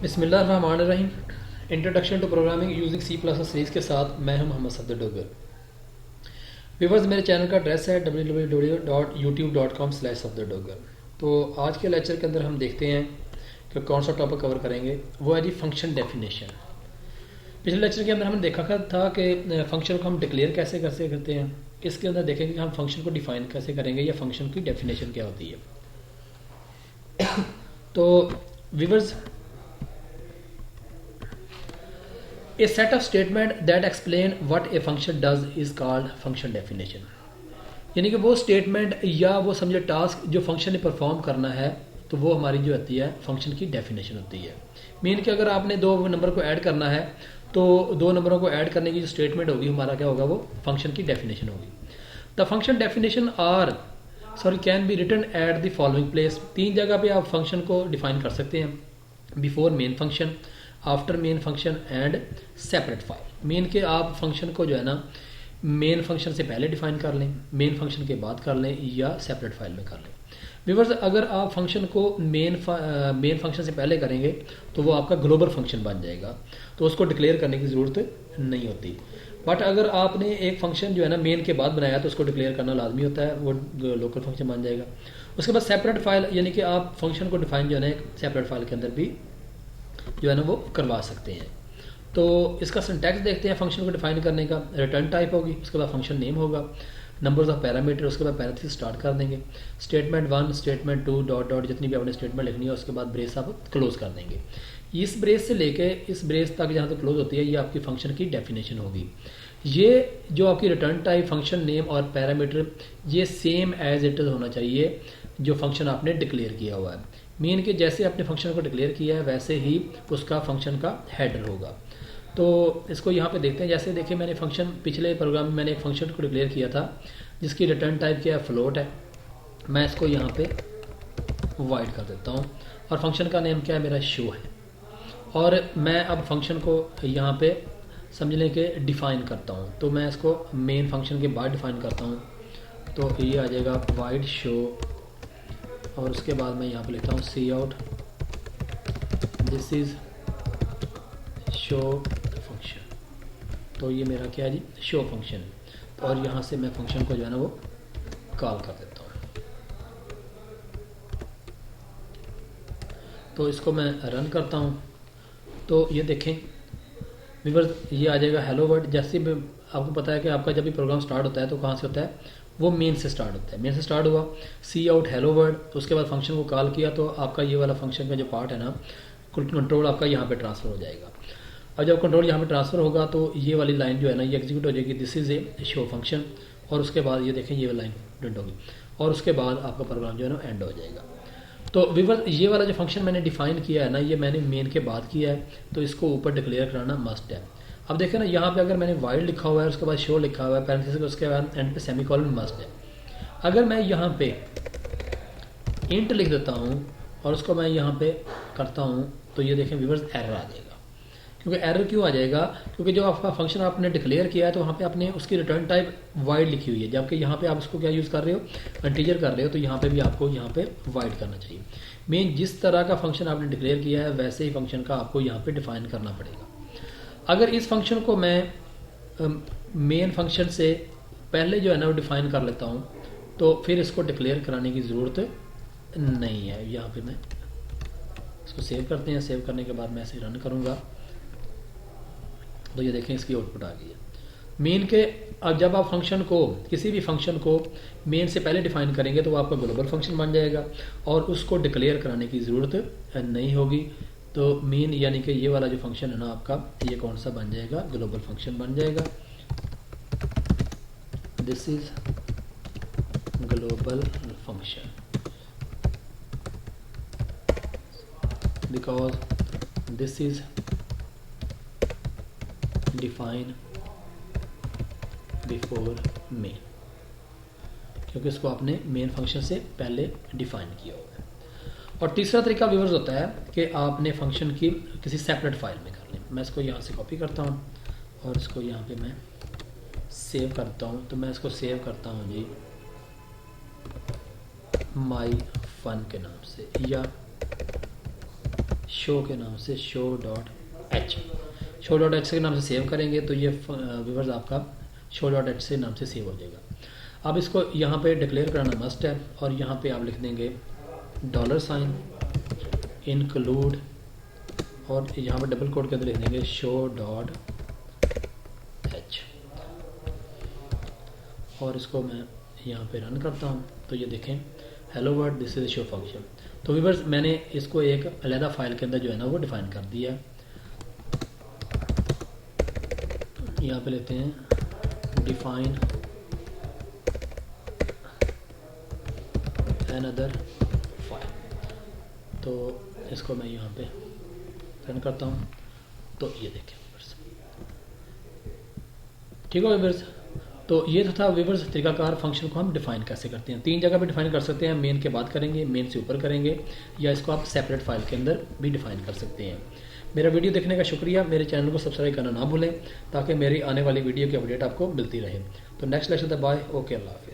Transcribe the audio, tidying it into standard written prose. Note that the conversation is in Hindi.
बिस्मिल्लाहिर्रहमानिर्रहीम। Introduction to programming using C plus series के साथ मैं हूं मोहम्मद सफदर डोगर। व्यूवर्स, मेरे चैनल का एड्रेस है www.youtube.com/safdardogger। तो आज के लेक्चर के अंदर हम देखते हैं कि कौन सा टॉपिक कवर करेंगे। वो है जी फंक्शन डेफिनेशन। पिछले लेक्चर के अंदर हमने देखा था कि फंक्शन को हम डिक्लेयर कैसे कैसे करते हैं। इसके अंदर देखेंगे कि हम फंक्शन को डिफाइन कैसे करेंगे या फंक्शन की डेफिनेशन क्या होती है। तो viewers, A set of statement that explain what a function does is called function definition। यानी कि वो स्टेटमेंट या वो समझे टास्क जो फंक्शन ने परफॉर्म करना है, तो वो हमारी जो होती है फंक्शन की डेफिनेशन होती है। मीन कि अगर आपने दो नंबर को ऐड करना है तो दो नंबरों को ऐड करने की जो स्टेटमेंट होगी हमारा क्या होगा, वो फंक्शन की डेफिनेशन होगी। The function definition can be written at the following place. तीन जगह पे आप फंक्शन को डिफाइन कर सकते हैं। Before main function, after main function and separate file. Main के आप फंक्शन को जो है ना मेन फंक्शन से पहले डिफाइन कर लें, मेन फंक्शन के बाद कर लें या सेपरेट फाइल में कर लें। व्यूअर्स, अगर आप फंक्शन को मेन फंक्शन से पहले करेंगे तो वो आपका ग्लोबल फंक्शन बन जाएगा, तो उसको डिक्लेयर करने की ज़रूरत नहीं होती। बट अगर आपने एक फंक्शन जो है ना मेन के बाद बनाया तो उसको डिक्लेयर करना लाजमी होता है, वो लोकल फंक्शन बन जाएगा। उसके बाद सेपरेट फाइल, यानी कि आप फंक्शन को डिफाइन जो है ना एक सेपरेट फाइल के अंदर भी जो है ना वो करवा सकते हैं। तो इसका सिंटैक्स देखते हैं फंक्शन को डिफाइन करने का। रिटर्न टाइप होगी, उसके बाद फंक्शन नेम होगा, नंबर्स ऑफ पैरामीटर, उसके बाद पैरेंथेसिस स्टार्ट कर देंगे, स्टेटमेंट 1 स्टेटमेंट 2 डॉट डॉट जितनी भी आपने स्टेटमेंट लिखनी है, उसके बाद ब्रेस आप क्लोज कर देंगे। इस ब्रेस से लेके इस ब्रेस तक जहाँ तक क्लोज होती है ये आपकी फंक्शन की डेफिनेशन होगी। ये जो आपकी रिटर्न टाइप, फंक्शन नेम और पैरामीटर, ये सेम एज इट इज होना चाहिए जो फंक्शन आपने डिक्लेयर किया हुआ है। मीन कि जैसे आपने फंक्शन को डिक्लेयर किया है वैसे ही उसका फंक्शन का हेडर होगा। तो इसको यहाँ पे देखते हैं। जैसे देखिए, मैंने फंक्शन पिछले प्रोग्राम में मैंने एक फंक्शन को डिक्लेयर किया था जिसकी रिटर्न टाइप क्या है, फ्लोट है। मैं इसको यहाँ पे वाइड कर देता हूँ और फंक्शन का नेम क्या है, मेरा शो है। और मैं अब फंक्शन को यहाँ पे समझ लें कि डिफाइन करता हूँ, तो मैं इसको मेन फंक्शन के बाद डिफाइन करता हूँ। तो ये आ जाएगा वाइड शो, और उसके बाद मैं यहाँ पे लिखता हूँ cout, this is show function. तो ये मेरा क्या है जी, शो फंक्शन है। और यहाँ से मैं फंक्शन को जो है ना वो कॉल कर देता हूँ। तो इसको मैं रन करता हूँ तो ये देखें व्यूअर्स, ये आ जाएगा हेलो वर्ल्ड। जैसे भी आपको पता है कि आपका जब भी प्रोग्राम स्टार्ट होता है तो कहाँ से होता है, वो मेन से स्टार्ट होता है। मेन से स्टार्ट हुआ, सी आउट हेलो वर्ल्ड, तो उसके बाद फंक्शन को कॉल किया तो आपका ये वाला फंक्शन का जो पार्ट है ना, कंट्रोल आपका यहाँ पे ट्रांसफर हो जाएगा। और जब कंट्रोल यहाँ पे ट्रांसफर होगा तो ये वाली लाइन जो है ना ये एग्जीक्यूट हो जाएगी, this is a show function. और उसके बाद ये देखें ये वाली लाइन प्रिंट होगी और उसके बाद आपका प्रोग्राम जो है ना एंड हो जाएगा। तो व्यूअर्स, ये वाला जो फंक्शन मैंने डिफाइन किया है ना, ये मैंने मेन के बाद किया है, तो इसको ऊपर डिक्लेयर कराना मस्ट है। अब देखें ना, यहाँ पे अगर मैंने वाइड लिखा हुआ है, उसके बाद शो लिखा हुआ है, पैरेंथेसिस, उसके बाद एंड पे सेमीकोलन मस्ट है। अगर मैं यहाँ पे इंट लिख देता हूँ और उसको मैं यहाँ पे करता हूँ तो ये देखें व्यूअर्स एरर आ जाएगा। क्योंकि एरर क्यों आ जाएगा, क्योंकि जो आपका फंक्शन आपने डिक्लेयर किया है तो वहाँ पे आपने उसकी रिटर्न टाइप वाइड लिखी हुई है, जबकि यहाँ पे आप उसको क्या यूज़ कर रहे हो, इंटीजर कर रहे हो। तो यहाँ पे भी आपको यहाँ पे वाइड करना चाहिए। मेन जिस तरह का फंक्शन आपने डिक्लेयर किया है वैसे ही फंक्शन का आपको यहाँ पे डिफाइन करना पड़ेगा। अगर इस फंक्शन को मैं मेन फंक्शन से पहले जो है ना वो डिफाइन कर लेता हूँ तो फिर इसको डिक्लेयर कराने की ज़रूरत नहीं है। यहाँ पे मैं इसको सेव करते हैं। सेव करने के बाद मैं इसे रन करूँगा तो ये देखें इसकी आउटपुट आ गई है। मेन के अब जब आप फंक्शन को, किसी भी फंक्शन को मेन से पहले डिफाइन करेंगे तो वो आपका ग्लोबल फंक्शन बन जाएगा और उसको डिक्लेयर कराने की ज़रूरत नहीं होगी। तो मेन यानी कि ये वाला जो फंक्शन है ना आपका, ये कौन सा बन जाएगा, ग्लोबल फंक्शन बन जाएगा। This is global function because this is define before main, क्योंकि इसको आपने मेन फंक्शन से पहले डिफाइन किया हुआ है। और तीसरा तरीका व्यूअर्स होता है कि आपने फंक्शन की किसी सेपरेट फाइल में कर लें। मैं इसको यहाँ से कॉपी करता हूँ और इसको यहाँ पे मैं सेव करता हूँ। तो मैं इसको सेव करता हूँ जी माई फन के नाम से, या शो के नाम से show.h के नाम से सेव करेंगे तो ये व्यूअर्स आपका show.h से नाम से सेव हो जाएगा। अब इसको यहाँ पे डिक्लेयर कराना मस्ट है और यहाँ पे आप लिख देंगे $, इंक्लूड, और यहाँ पर डबल कोड के अंदर लिख देंगे show.h, और इसको मैं यहाँ पे रन करता हूँ तो ये देखें hello world this is show function. तो व्यूअर्स मैंने इसको एक अलग फाइल के अंदर जो है ना वो डिफाइन कर दिया है। यहाँ पे लेते हैं डिफाइन अनदर फाइल, तो इसको मैं यहाँ पे रन करता हूँ तो ये देखें व्यूअर्स, ठीक है व्यूअर्स। तो ये तो था व्यूअर्स तरीकाकार फंक्शन को हम डिफाइन कैसे करते हैं। 3 जगह पे डिफाइन कर सकते हैं, मेन के बाद करेंगे, मेन से ऊपर करेंगे, या इसको आप सेपरेट फाइल के अंदर भी डिफाइन कर सकते हैं। मेरा वीडियो देखने का शुक्रिया। मेरे चैनल को सब्सक्राइब करना ना भूलें ताकि मेरी आने वाली वीडियो की अपडेट आपको मिलती रहे। तो नेक्स्ट लेक्चर तक बाय, ओके, अल्लाह हाफिज़।